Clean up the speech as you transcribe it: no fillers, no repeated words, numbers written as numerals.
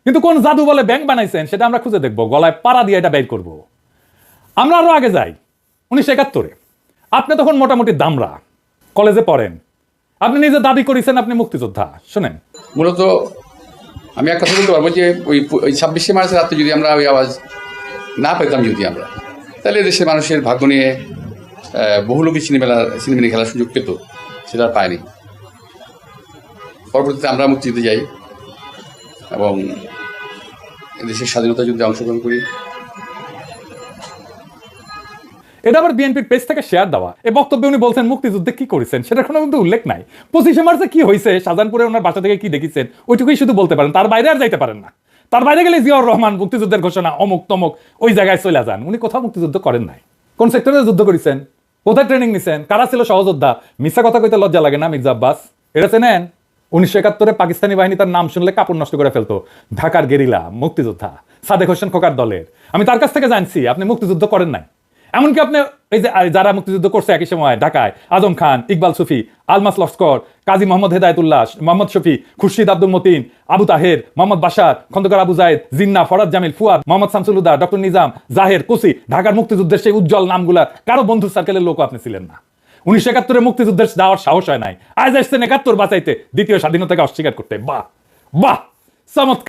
কিন্তু কোন জাদু বলে ব্যাংক বানাইছেন সেটা আমরা খুঁজে দেখবো, গলায় পাড়া দিয়ে এটা বের করবো। আমরা আরো আগে যাই 1971-এ। আপনি তখন মোটামুটি দামরা, কলেজে পড়েন, আপনি নিজে দাবি করেছেন আপনি মুক্তিযোদ্ধা। শোনেন, মূলত আমি এক কথা বলতে পারবো যে ওই 26শে মার্চের রাতে যদি আমরা ওই আওয়াজ না পেতাম, যদি আমরা, তাহলে দেশের মানুষের ভাগ্য নিয়ে বহু লোকই সিনেমিনি খেলার সুযোগ পেত, সেটা আর পায়নি। পরবর্তীতে আমরা মুক্তিযুদ্ধে যাই এবং দেশের স্বাধীনতা যুদ্ধে অংশগ্রহণ করি। এটা আবার বিএনপির পেজ থেকে শেয়ার দেওয়া। এই বক্তব্যে উনি বলছেন মুক্তিযুদ্ধে কি করেছেন সেটার কোনো কিন্তু উল্লেখ নাই। 25শে মার্চে কি হয়েছে, শাহজাহানপুরে ওনার বাসা থেকে কি দেখেছেন, ওইটুকুই শুধু বলতে পারেন, তার বাইরে আর যাইতে পারেন না। তার বাইরে গেলে জিয়াউর রহমান মুক্তিযুদ্ধের ঘোষণা অমুক তমুক ওই জায়গায় চলে যান। উনি কোথাও মুক্তিযুদ্ধ করেন নাই। কোন সেক্টরে যুদ্ধ করেছেন, কোথায় ট্রেনিং নিছেন, কারা ছিল সহযোদ্ধা, মিথ্যা কথা কইতে লজ্জা লাগে না মির্জা আব্বাস? এটা চেনেন? 1971-এ পাকিস্তানি বাহিনী তার নাম শুনলে কাপড় নষ্ট করে ফেলতো। ঢাকার গেরিলা মুক্তিযোদ্ধা সাদেক হোসেন খোকার দলের। আমি তার কাছ থেকে জানছি আপনি মুক্তিযুদ্ধ করেন নাই। এমনকি আপনি এই যে যারা মুক্তিযুদ্ধ করছে একই সময় ঢাকায়, আজম খান, ইকবাল সুফি, আলমাস লস্কর, কাজী মোহাম্মদ হেদায়তুল্লাহ, মোহাম্মদ শফি, খুরশিদ আব্দুল মতিন, আবু তাহের, মোহাম্মদ বাশার, খন্দকার আবু জায়েদ, জিন্না, ফরাদ জামিল, ফুয়াদ, মোহাম্মদ শামসুল, ডক্টর নিজাম, জাহের, কুসি, ঢাকার মুক্তিযুদ্ধের সেই উজ্জ্বল নামগুলা কারো বন্ধু সার্কেলের লোক আপনি ছিলেন না। 1971-এ মুক্তিযুদ্ধের যাওয়ার সাহস হয় নাই, আজ আসছেন 71 বাঁচাইতে, দ্বিতীয় স্বাধীনতাকে অস্বীকার করতে। বাহ বাহ, চমৎকার।